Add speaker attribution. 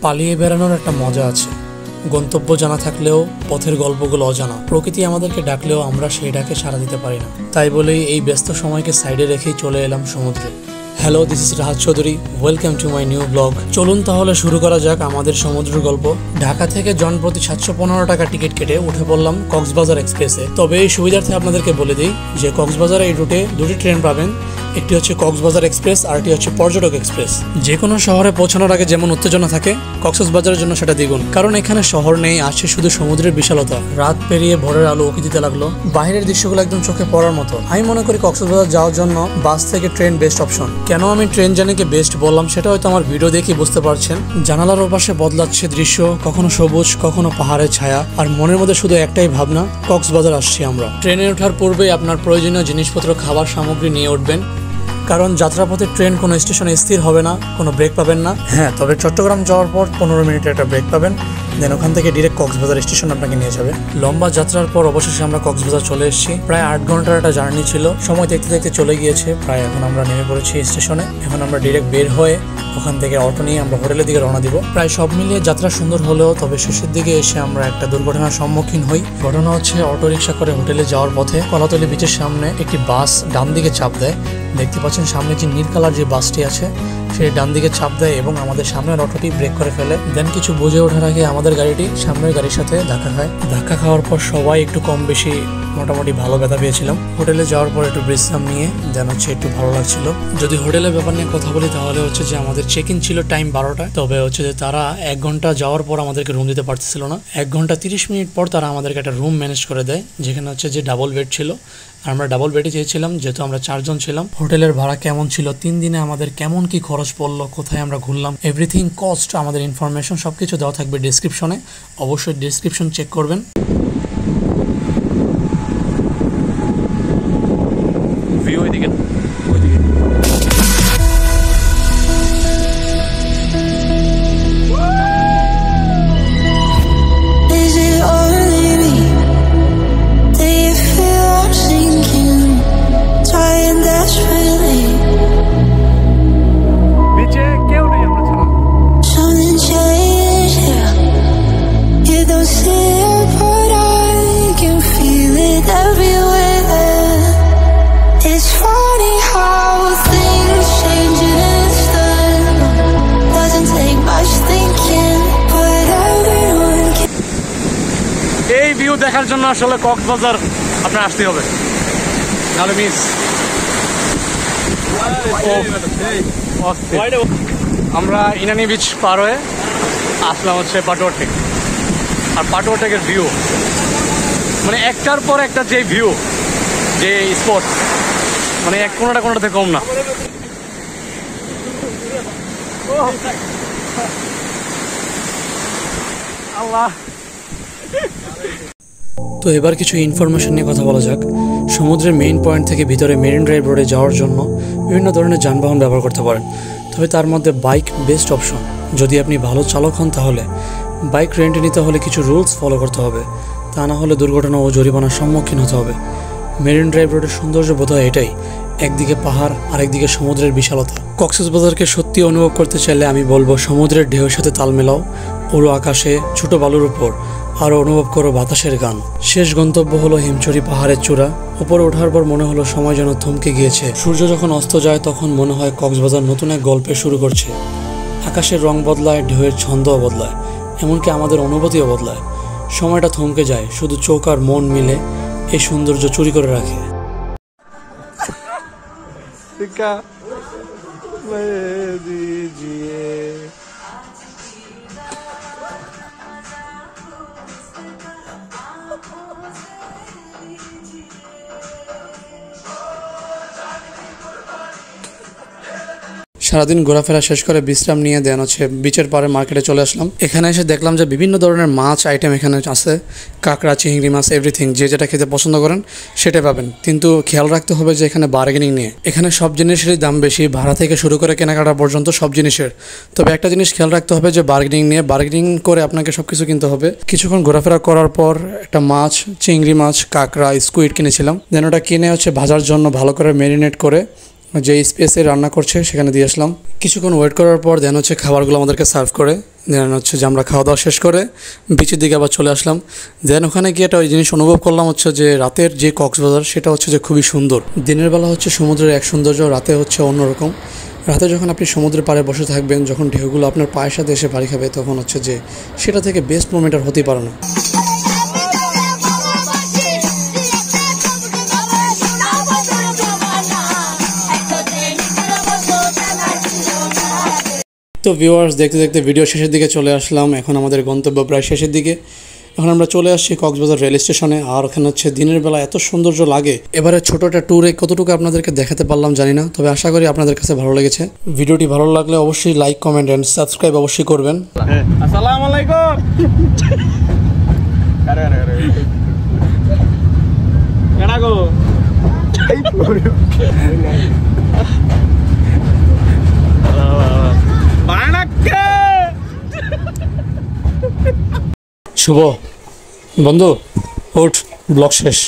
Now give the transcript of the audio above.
Speaker 1: পালিয়ে বেড়ানোর একটা মজা আছে। গন্তব্য জানা থাকলেও পথের গল্পগুলো অজানা। প্রকৃতি আমাদেরকে ডাকলেও আমরা সেই ডাকে সাড়া দিতে পারি না। তাই বলেই এই ব্যস্ত সময়কে সাইডে রেখেই চলে এলাম সমুদ্রে। Hello, this is Rahat Chowdhury, welcome to my new blog. চলুন তাহলে শুরু করা যাক আমাদের সমুদ্রের গল্প। ঢাকা থেকে জনপ্রতি 715 টাকা টিকিট কেটে উঠে পড়লাম কক্সবাজার এক্সপ্রেসে। তবে এই সুবিধার্থে আপনাদেরকে বলে দিই যে কক্সবাজার এই রুটে দুটি ট্রেন পাবেন, একটি হচ্ছে কক্সবাজার এক্সপ্রেস আর একটি হচ্ছে পর্যটক এক্সপ্রেস। যে কোনো শহরে পৌঁছানোর আগে যেমন উত্তেজনা থাকে, কক্সবাজারের জন্য সেটা দ্বিগুণ, কারণ এখানে শহর নেই, আছে শুধু সমুদ্রের বিশালতা। রাত পেরিয়ে ভোরের আলো উঁকি দিতে লাগলো, বাইরের দৃশ্যগুলো একদম চোখে পড়ার মতো। আমি মনে করি কক্সবাজার যাওয়ার জন্য বাস থেকে ট্রেন বেস্ট অপশন। কেন আমি ট্রেন জার্নিকে বেস্ট বললাম সেটা হয়তো আমার ভিডিও দেখে বুঝতে পারছেন। জানালার ওপাশে বদলাচ্ছে দৃশ্য, কখনো সবুজ কখনো পাহাড়ের ছায়া, আর মনের মধ্যে শুধু একটাই ভাবনা, কক্সবাজার আসছি আমরা। ট্রেনে ওঠার পূর্বেই আপনার প্রয়োজনীয় জিনিসপত্র, খাবার সামগ্রী নিয়ে উঠবেন, কারণ যাত্রাপথে ট্রেন কোনো স্টেশনে স্থির হবে না, কোনো ব্রেক পাবেন না। হ্যাঁ, তবে চট্টগ্রাম যাওয়ার পর 15 মিনিটের একটা ব্রেক পাবেন, দেন ওখান থেকে ডিরেক্ট কক্সবাজার স্টেশন আপনাকে নিয়ে যাবে। লম্বা যাত্রার পর অবশেষে আমরা কক্সবাজার চলে এসেছি। প্রায় 8 ঘন্টার একটা জার্নি ছিল, সময় দেখতে দেখতে চলে গিয়েছে প্রায়। এখন আমরা নেমে পড়েছি স্টেশনে। এখন আমরা ডিরেক্ট বের হয়ে ওখান থেকে অটো নিয়ে আমরা হোটেলের দিকে রওনা দিব। প্রায় সব মিলিয়ে যাত্রা সুন্দর হলেও তবে শেষের দিকে এসে আমরা একটা দুর্ঘটনার সম্মুখীন হই। ঘটনা হচ্ছে, অটো রিক্সা করে হোটেলে যাওয়ার পথে কলাতলি বিচের সামনে একটি বাস ডান দিকে চাপ দেয়। দেখতে পাচ্ছেন সামনে যে নীল কালার যে বাসটি আছে সেই ডান দিকে চাপ দেয় এবং আমাদের সামনের অটোটি ব্রেক করে ফেলে। দেন কিছু বুঝে ওঠার আগে আমাদের গাড়িটি সামনের গাড়ির সাথে ধাক্কা খায়। ধাক্কা খাওয়ার পর সবাই একটু কম বেশি মোটামুটি ভালো ব্যথা পেয়েছিলাম। হোটেলে যাওয়ার পর একটু বিশ্রাম নিয়ে দেন হচ্ছে একটু ভালো লাগছিল। যদি হোটেলের ব্যাপার নিয়ে কথা বলি তাহলে হচ্ছে যে আমাদের চেক ইন ছিল টাইম 12টায়, তবে হচ্ছে যে তারা 1 ঘন্টা যাওয়ার পর আমাদেরকে রুম দিতে পারতেছিল না। 1 ঘন্টা 30 মিনিট পর তারা আমাদেরকে একটা রুম ম্যানেজ করে দেয়, যেখানে হচ্ছে যে ডাবল বেড ছিল। আর আমরা ডাবল বেডে চেয়েছিলাম যেহেতু আমরা 4 জন ছিলাম। হোটেলের ভাড়া কেমন ছিল, 3 দিনে আমাদের কেমন কি খরচ পড়লো, কোথায় আমরা ঘুরলাম, এভরিথিং কস্ট, আমাদের ইনফরমেশন সবকিছু দেওয়া থাকবে ডেসক্রিপশনে। অবশ্যই ডেসক্রিপশন চেক করবেন। ভিউ এদিকে এই ভিউ দেখার জন্য আসলে কক্সবাজার আপনার আসতে হবে, নাহলে মিস। আমরা ইনানি বিচ পার হয়ে আসলাম হচ্ছে পাটুয়া টেক। আর পাটুয়া টেকের ভিউ মানে একটার পর একটা যে ভিউ, যে স্পট, মানে এক কোনোটাতে কম না। আল্লাহ। তো এবার কিছু ইনফরমেশন নিয়ে কথা বলা যাক। সমুদ্রের মেইন পয়েন্ট থেকে ভিতরে মেরিন ড্রাইভ রোডে যাওয়ার জন্য বিভিন্ন ধরনের যানবাহন ব্যবহার করতে পারেন, তবে তার মধ্যে বাইক বেস্ট অপশন। যদি আপনি ভালো চালক হন তাহলে বাইক রেন্টে নিতে হলে কিছু রুলস ফলো করতে হবে, তা না হলে দুর্ঘটনা ও জরিমানার সম্মুখীন হতে হবে। মেরিন ড্রাইভ রোডের সৌন্দর্য বোধ হয় এটাই, একদিকে পাহাড় আর একদিকে সমুদ্রের বিশালতা। কক্সবাজারকে সত্যি অনুভব করতে চাইলে আমি বলবো সমুদ্রের ঢেউর সাথে তাল মেলাও, ওরো আকাশে ছোট বালুর উপর, আরও অনুভব করো বাতাসের গান। শেষ গন্তব্য হলো হিমছড়ি পাহাড়ের চূড়া। উপরে ওঠার পর মনে হলো সময় যেন থমকে গিয়েছে। সূর্য যখন অস্ত যায় তখন মনে হয় কক্সবাজার নতুন এক গল্পে শুরু করছে। আকাশের রং বদলায়, ঢেউয়ের ছন্দও বদলায়, এমনকি আমাদের অনুভূতিও বদলায়। সময়টা থমকে যায়, শুধু চোখ আর মন মিলে এই সৌন্দর্য চুরি করে রাখে। সারাদিন ঘোরাফেরা শেষ করে বিশ্রাম নিয়ে দেন হচ্ছে বিচের পাড়ে মার্কেটে চলে আসলাম। এখানে এসে দেখলাম যে বিভিন্ন ধরনের মাছ আইটেম এখানে আছে, কাঁকড়া, চিংড়ি মাছ, এভরিথিং। যে যেটা খেতে পছন্দ করেন সেটা পাবেন, কিন্তু খেয়াল রাখতে হবে যে এখানে বার্গেনিং নিয়ে। এখানে সব জিনিসেরই দাম বেশি, ভাড়া থেকে শুরু করে কেনাকাটা পর্যন্ত সব জিনিসের। তবে একটা জিনিস খেয়াল রাখতে হবে যে বার্গেনিং করে আপনাকে সব কিছু কিনতে হবে। কিছুক্ষণ ঘোরাফেরা করার পর একটা মাছ, চিংড়ি মাছ, কাঁকড়া, স্কুইড কিনেছিলাম। দেন ওটা কিনে হচ্ছে ভাজার জন্য ভালো করে ম্যারিনেট করে যে স্পেসে রান্না করছে সেখানে দিয়ে আসলাম। কিছুক্ষণ ওয়েট করার পর দেন হচ্ছে খাবারগুলো আমাদেরকে সার্ভ করে। দেন হচ্ছে যে আমরা খাওয়া দাওয়া শেষ করে বিচের দিকে আবার চলে আসলাম। দেন ওখানে গিয়ে একটা ওই জিনিস অনুভব করলাম হচ্ছে যে রাতের যে কক্সবাজার সেটা হচ্ছে যে খুবই সুন্দর। দিনের বেলা হচ্ছে সমুদ্রের এক সৌন্দর্য, রাতে হচ্ছে অন্যরকম। রাতে যখন আপনি সমুদ্রের পাড়ে বসে থাকবেন, যখন ঢেউগুলো আপনার পায়ের সাথে এসে বাড়ি খাবে, তখন হচ্ছে যে সেটা থেকে বেস্ট মোমেন্ট আর হতেই পারে না। তো ভিউয়ার্স, দেখতে দেখতে ভিডিও শেষের দিকে চলে আসলাম। এখন আমাদের গন্তব্য প্রায় শেষের দিকে। এখন আমরা চলে আসছি কক্সবাজার রেল স্টেশনে। আর ওখানে হচ্ছে দিনের বেলা এত সৌন্দর্য লাগে। এবারে ছোট একটা ট্যুরে কতটুকু আপনাদেরকে দেখাতে পারলাম জানি না, তবে আশা করি আপনাদের কাছে ভালো লেগেছে। ভিডিওটি ভালো লাগলে অবশ্যই লাইক, কমেন্ট অ্যান্ড সাবস্ক্রাইব অবশ্যই করবেন।
Speaker 2: আসসালামু আলাইকুম। কেনা গো
Speaker 1: শুভ বন্ধু, ওঠ, ব্লগ শেষ।